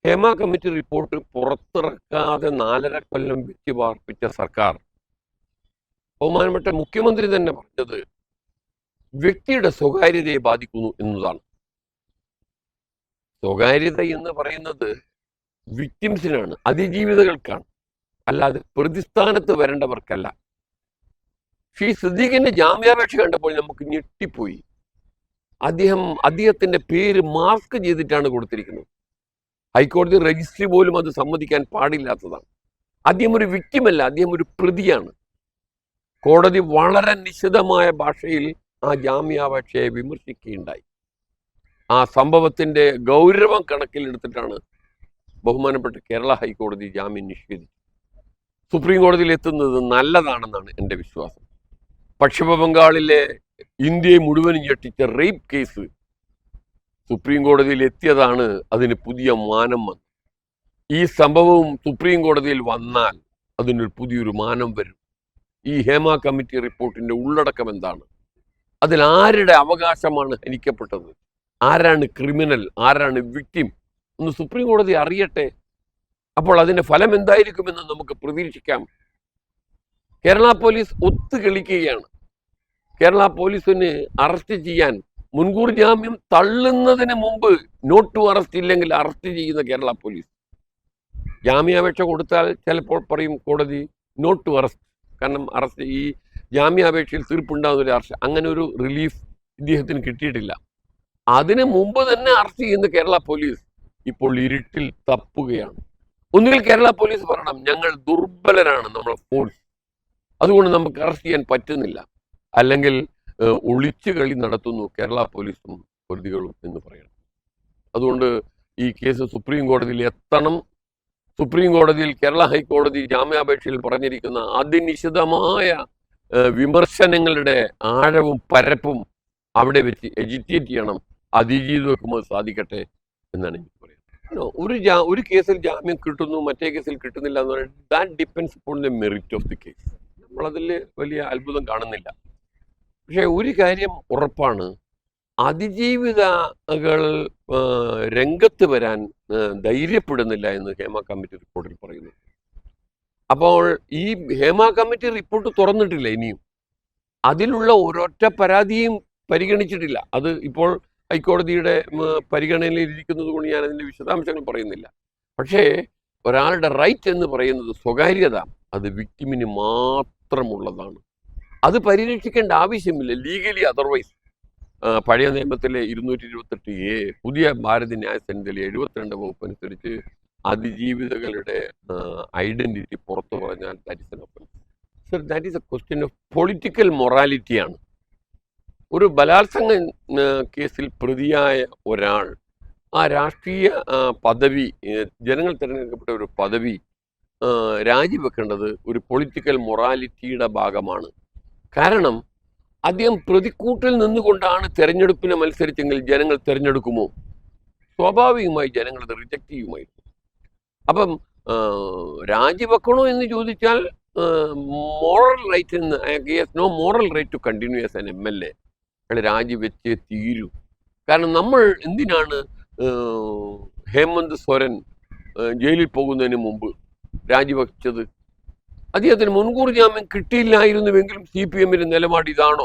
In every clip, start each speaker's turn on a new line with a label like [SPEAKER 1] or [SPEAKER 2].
[SPEAKER 1] Hema committee report പുറത്തിറക്കാതെ 4.5 കൊല്ലം വെച്ച് പാർപ്പിച്ച സർക്കാർ, ബഹുമാനപ്പെട്ട മുഖ്യമന്ത്രി തന്നെ പറഞ്ഞത് വ്യക്തിയുടെ സ്വകാര്യതയെ ബാധിക്കുന്നു എന്നതാണ്. സ്വകാര്യത എന്ന് പറയുന്നത് വിക്ടിംസിനാണ്, അതിജീവിതകൾക്കാണ്, അല്ലാതെ പ്രതിസ്ഥാനത്ത് വരേണ്ടവർക്കല്ല. സിദ്ദീഖിന്റെ ജാമ്യാപേക്ഷ കണ്ടപ്പോൾ നമുക്ക് ഞെട്ടിപ്പോയി. അദ്ദേഹത്തിന്റെ പേര് മാസ്ക് ചെയ്തിട്ടാണ് കൊടുത്തിരിക്കുന്നത്. ഹൈക്കോടതി രജിസ്ട്രി പോലും അത് സമ്മതിക്കാൻ പാടില്ലാത്തതാണ്. അദ്ദേഹം ഒരു വിക്ടിമല്ല, അദ്ദേഹം ഒരു പ്രതിയാണ്. കോടതി വളരെ നിശിതമായ ഭാഷയിൽ ആ ജാമ്യാപേക്ഷയെ വിമർശിക്കുകയുണ്ടായി. ആ സംഭവത്തിന്റെ ഗൗരവം കണക്കിലെടുത്തിട്ടാണ് ബഹുമാനപ്പെട്ട കേരള ഹൈക്കോടതി ജാമ്യം നിഷേധിച്ചത്. സുപ്രീം കോടതിയിൽ എത്തുന്നത് നല്ലതാണെന്നാണ് എൻ്റെ വിശ്വാസം. പശ്ചിമ ബംഗാളിലെ ഇന്ത്യയെ മുഴുവനും ഞെട്ടിച്ച റേപ്പ് കേസ് സുപ്രീം കോടതിയിൽ എത്തിയതാണ് അതിന് പുതിയ മാനം വന്നത്. ഈ സംഭവവും സുപ്രീം കോടതിയിൽ വന്നാൽ അതിനൊരു പുതിയൊരു മാനം വരും. ഈ ഹേമ കമ്മിറ്റി റിപ്പോർട്ടിന്റെ ഉള്ളടക്കം എന്താണ്? അതിൽ ആരുടെ അവകാശമാണ് ഹനിക്കപ്പെട്ടത്? ആരാണ് ക്രിമിനൽ, ആരാണ് വിക്ടിം ഒന്ന് സുപ്രീം കോടതി അറിയട്ടെ. അപ്പോൾ അതിന്റെ ഫലം എന്തായിരിക്കുമെന്ന് നമുക്ക് പ്രതീക്ഷിക്കാം. കേരള പോലീസ് ഒത്തുകളിക്കുകയാണ്. കേരള പോലീസിന് അറസ്റ്റ് ചെയ്യാൻ മുൻകൂർ ജാമ്യം തള്ളുന്നതിന് മുമ്പ് നോട്ട് ടു അറസ്റ്റ് ഇല്ലെങ്കിൽ അറസ്റ്റ് ചെയ്യുന്ന കേരള പോലീസ്. ജാമ്യാപേക്ഷ കൊടുത്താൽ ചിലപ്പോൾ പറയും കോടതി നോട്ട് ടു അറസ്റ്റ്, കാരണം അറസ്റ്റ് ഈ ജാമ്യാപേക്ഷയിൽ തീർപ്പുണ്ടാകുന്ന ഒരു അറസ്റ്റ്, അങ്ങനെ ഒരു റിലീഫ് ഇദ്ദേഹത്തിന് കിട്ടിയിട്ടില്ല. അതിന് മുമ്പ് തന്നെ അറസ്റ്റ് ചെയ്യുന്ന കേരള പോലീസ് ഇപ്പോൾ ഇരുട്ടിൽ തപ്പുകയാണ്. ഒന്നുകിൽ കേരള പോലീസ് പറയണം ഞങ്ങൾ ദുർബലരാണ്, നമ്മൾ ഫോഴ്സ്, അതുകൊണ്ട് നമുക്ക് അറസ്റ്റ് ചെയ്യാൻ പറ്റുന്നില്ല, അല്ലെങ്കിൽ ഒളിച്ചു കളി നടത്തുന്നു കേരള പോലീസും പ്രതികളും എന്ന് പറയണം. അതുകൊണ്ട് ഈ കേസ് സുപ്രീം കോടതിയിൽ എത്തണം. സുപ്രീം കോടതിയിൽ കേരള ഹൈക്കോടതി ജാമ്യാപേക്ഷയിൽ പറഞ്ഞിരിക്കുന്ന അതിനിശിതമായ വിമർശനങ്ങളുടെ ആഴവും പരപ്പും അവിടെ വെച്ച് എജിറ്റേറ്റ് ചെയ്യണം. അതിജീവിതർക്കും അത് സാധിക്കട്ടെ എന്നാണ് എനിക്ക് പറയുന്നത്. ഒരു കേസിൽ ജാമ്യം കിട്ടുന്നു, മറ്റേ കേസിൽ കിട്ടുന്നില്ല എന്ന് പറയുന്നത് that depends upon the merit of the case. നമ്മളതിൽ വലിയ അത്ഭുതം കാണുന്നില്ല. പക്ഷെ ഒരു കാര്യം ഉറപ്പാണ്, അതിജീവിതകൾ രംഗത്ത് വരാൻ ധൈര്യപ്പെടുന്നില്ല എന്ന് ഹേമ കമ്മിറ്റി റിപ്പോർട്ടിൽ പറയുന്നു. അപ്പോൾ ഈ ഹേമ കമ്മിറ്റി റിപ്പോർട്ട് തുറന്നിട്ടില്ല ഇനിയും. അതിലുള്ള ഒരൊറ്റ പരാതിയും പരിഗണിച്ചിട്ടില്ല. അത് ഇപ്പോൾ ഹൈക്കോടതിയുടെ പരിഗണനയിൽ ഇരിക്കുന്നത് കൊണ്ട് ഞാൻ അതിൻ്റെ വിശദാംശങ്ങൾ പറയുന്നില്ല. പക്ഷേ ഒരാളുടെ റൈറ്റ് എന്ന് പറയുന്നത് സ്വകാര്യത, അത് വിക്ടിമിന് മാത്രമുള്ളതാണ്. അത് പരിരക്ഷിക്കേണ്ട ആവശ്യമില്ല ലീഗലി. അതർവൈസ് പഴയ നിയമത്തിലെ 228A, പുതിയ ഭാരത ന്യായ സംഹിതയിലെ 72 വകുപ്പ് അനുസരിച്ച് അതിജീവിതകളുടെ ഐഡന്റിറ്റി പുറത്തു പറഞ്ഞാൽ that is an offence. Sir, that is a question of political മൊറാലിറ്റിയാണ്. ഒരു ബലാത്സംഗ കേസിൽ പ്രതിയായ ഒരാൾ ആ രാഷ്ട്രീയ പദവി, ജനങ്ങൾ തിരഞ്ഞെടുക്കപ്പെട്ട ഒരു പദവി രാജിവെക്കേണ്ടത് ഒരു പൊളിറ്റിക്കൽ മൊറാലിറ്റിയുടെ ഭാഗമാണ്. കാരണം അദ്ദേഹം പ്രതിക്കൂട്ടിൽ നിന്നുകൊണ്ടാണ് തെരഞ്ഞെടുപ്പിനെ മത്സരിച്ചെങ്കിൽ ജനങ്ങൾ തിരഞ്ഞെടുക്കുമോ? സ്വാഭാവികമായി ജനങ്ങൾ അത് റിജക്റ്റ് ചെയ്യുമായിരുന്നു. അപ്പം രാജിവെക്കണോ എന്ന് ചോദിച്ചാൽ മോറൽ റൈറ്റ് എന്ന് no moral right to continue as an MLA. അയാൾ രാജിവെച്ചേ തീരൂ. കാരണം നമ്മൾ എന്തിനാണ് ഹേമന്ത് സോരൻ ജയിലിൽ പോകുന്നതിന് മുമ്പ് രാജിവെച്ചത്? അദ്ദേഹത്തിന് മുൻകൂർ ജാമ്യം കിട്ടിയില്ലായിരുന്നുവെങ്കിലും CPM-ന്റെ നിലപാട് ഇതാണോ?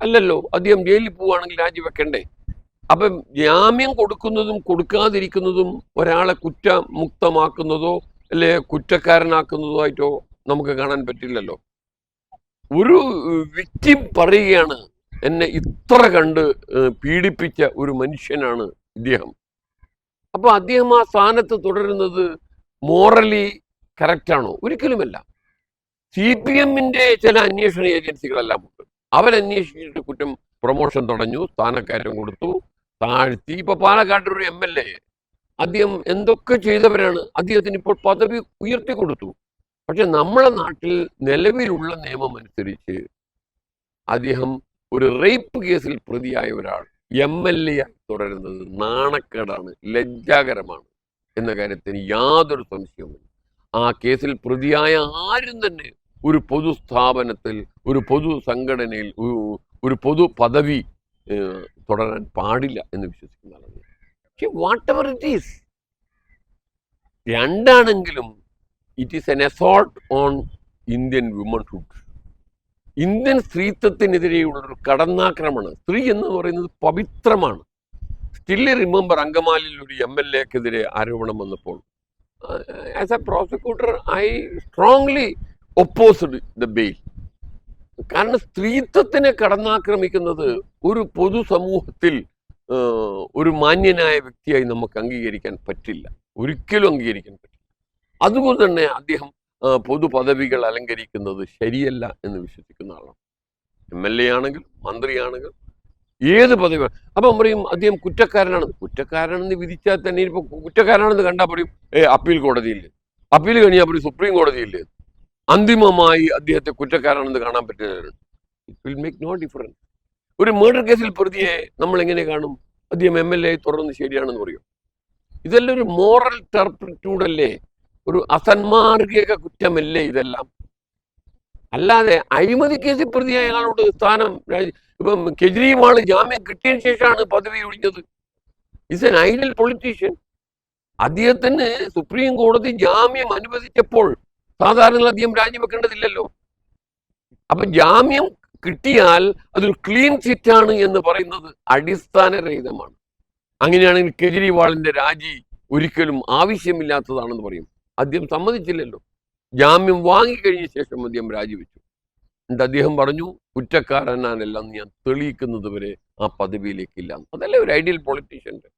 [SPEAKER 1] അല്ലല്ലോ. അദ്ദേഹം ജയിലിൽ പോവുകയാണെങ്കിൽ രാജിവെക്കണ്ടേ? അപ്പം ജാമ്യം കൊടുക്കുന്നതും കൊടുക്കാതിരിക്കുന്നതും ഒരാളെ കുറ്റമുക്തമാക്കുന്നതോ അല്ലെ കുറ്റക്കാരനാക്കുന്നതോ ആയിട്ടോ നമുക്ക് കാണാൻ പറ്റില്ലല്ലോ. ഒരു വിക്ടിം പറയുകയാണ്, എന്നെ ഇത്ര കണ്ട് പീഡിപ്പിച്ച ഒരു മനുഷ്യനാണ് ഇദ്ദേഹം. അപ്പൊ അദ്ദേഹം ആ സ്ഥാനത്ത് തുടരുന്നത് മോറലി കറക്റ്റാണോ? ഒരിക്കലുമല്ല. CPM-ന്റെ ചില അന്വേഷണ ഏജൻസികളെല്ലാം ഉണ്ട്. അവരന്വേഷിച്ചിട്ട് കുറ്റം, പ്രൊമോഷൻ തടഞ്ഞു, സ്ഥാനക്കയറ്റം കൊടുത്തു, താഴ്ത്തി. ഇപ്പൊ പാലക്കാട്ടൊരു MLA അദ്ദേഹം എന്തൊക്കെ ചെയ്തവരാണ്, അദ്ദേഹത്തിന് ഇപ്പോൾ പദവി ഉയർത്തി കൊടുത്തു. പക്ഷെ നമ്മളെ നാട്ടിൽ നിലവിലുള്ള നിയമം അനുസരിച്ച് അദ്ദേഹം ഒരു റേപ്പ് കേസിൽ പ്രതിയായ ഒരാൾ MLA ആയി തുടരുന്നത് നാണക്കേടാണ്, ലജ്ജാകരമാണ് എന്ന കാര്യത്തിന് യാതൊരു സംശയവുമില്ല. ആ കേസിൽ പ്രതിയായ ആരും തന്നെ ഒരു പൊതുസ്ഥാപനത്തിൽ, ഒരു പൊതു സംഘടനയിൽ, ഒരു പൊതു പദവി തുടരാൻ പാടില്ല എന്ന് വിശ്വസിക്കുന്ന ആളാണ്. പക്ഷെ വാട്ട് എവർ ഇറ്റ് ഈസ്, രണ്ടാണെങ്കിലും it is an assault on Indian womanhood. Indian സ്ത്രീത്വത്തിനെതിരെയുള്ളൊരു കടന്നാക്രമണം. സ്ത്രീ എന്ന് പറയുന്നത് പവിത്രമാണ്. സ്റ്റിൽ റിമെമ്പർ അങ്കമാലിയിൽ ഒരു MLA-ക്കെതിരെ ആരോപണം വന്നപ്പോൾ as a prosecutor I strongly opposed the bail. കാരണം സ്ത്രീത്വത്തിനെ കടന്നാക്രമിക്കുന്നത് ഒരു പൊതുസമൂഹത്തിൽ ഒരു മാന്യനായ വ്യക്തിയായി നമുക്ക് അംഗീകരിക്കാൻ പറ്റില്ല, ഒരിക്കലും അംഗീകരിക്കാൻ പറ്റില്ല. അതുകൊണ്ട് തന്നെ അദ്ദേഹം പൊതു പദവികൾ അലങ്കരിക്കുന്നത് ശരിയല്ല എന്ന് വിശ്വസിക്കുന്ന ആളാണ്. MLA ആണെങ്കിലും മന്ത്രിയാണെങ്കിലും ഏത് പദവി. അപ്പം പറയും അദ്ദേഹം കുറ്റക്കാരനാണെന്ന് വിധിച്ചാൽ തന്നെ ഇപ്പൊ കുറ്റക്കാരനാണെന്ന് കണ്ടാൽ പറയും അപ്പീൽ കോടതിയില്ലേ, അപ്പീൽ കഴിഞ്ഞാൽ പറയും സുപ്രീം കോടതിയില്ലേ. അന്തിമമായി അദ്ദേഹത്തെ കുറ്റക്കാരാണെന്ന് കാണാൻ പറ്റുന്നവരുണ്ട്. It will make no difference. ഒരു മർഡർ കേസിൽ പ്രതിയെ നമ്മൾ എങ്ങനെ കാണും? അദ്ദേഹം MLA തുടർന്ന് ശരിയാണെന്ന് പറയും. ഇതെല്ലാം ഒരു മോറൽ ടർപ്പിറ്റ്യൂഡല്ലേ, ഒരു അസന്മാർഗിക കുറ്റമല്ലേ ഇതെല്ലാം? അല്ലാതെ അഴിമതി കേസിൽ പ്രതിയായ അയാളോട് സ്ഥാനം, ഇപ്പം കെജ്രിവാൾ ജാമ്യം കിട്ടിയതിന് ശേഷമാണ് പദവി ഒഴിഞ്ഞത്. Is an ideal politician. അദ്ദേഹത്തിന് സുപ്രീം കോടതി ജാമ്യം അനുവദിച്ചപ്പോൾ സാധാരണ അദ്ദേഹം രാജിവെക്കേണ്ടതില്ലല്ലോ. അപ്പൊ ജാമ്യം കിട്ടിയാൽ അതൊരു ക്ലീൻ ചിറ്റാണ് എന്ന് പറയുന്നത് അടിസ്ഥാനരഹിതമാണ്. അങ്ങനെയാണെങ്കിൽ കെജ്രിവാളിന്റെ രാജി ഒരിക്കലും ആവശ്യമില്ലാത്തതാണെന്ന് പറയും. അദ്ദേഹം സമ്മതിച്ചില്ലല്ലോ. ജാമ്യം വാങ്ങിക്കഴിഞ്ഞ ശേഷം അദ്ദേഹം രാജിവെച്ചു. എന്നിട്ട് അദ്ദേഹം പറഞ്ഞു കുറ്റക്കാരനാണെല്ലാം ഞാൻ തെളിയിക്കുന്നത് വരെ ആ പദവിയിലേക്കില്ല. അതല്ലേ ഒരു ഐഡിയൽ പൊളിറ്റീഷ്യന്റെ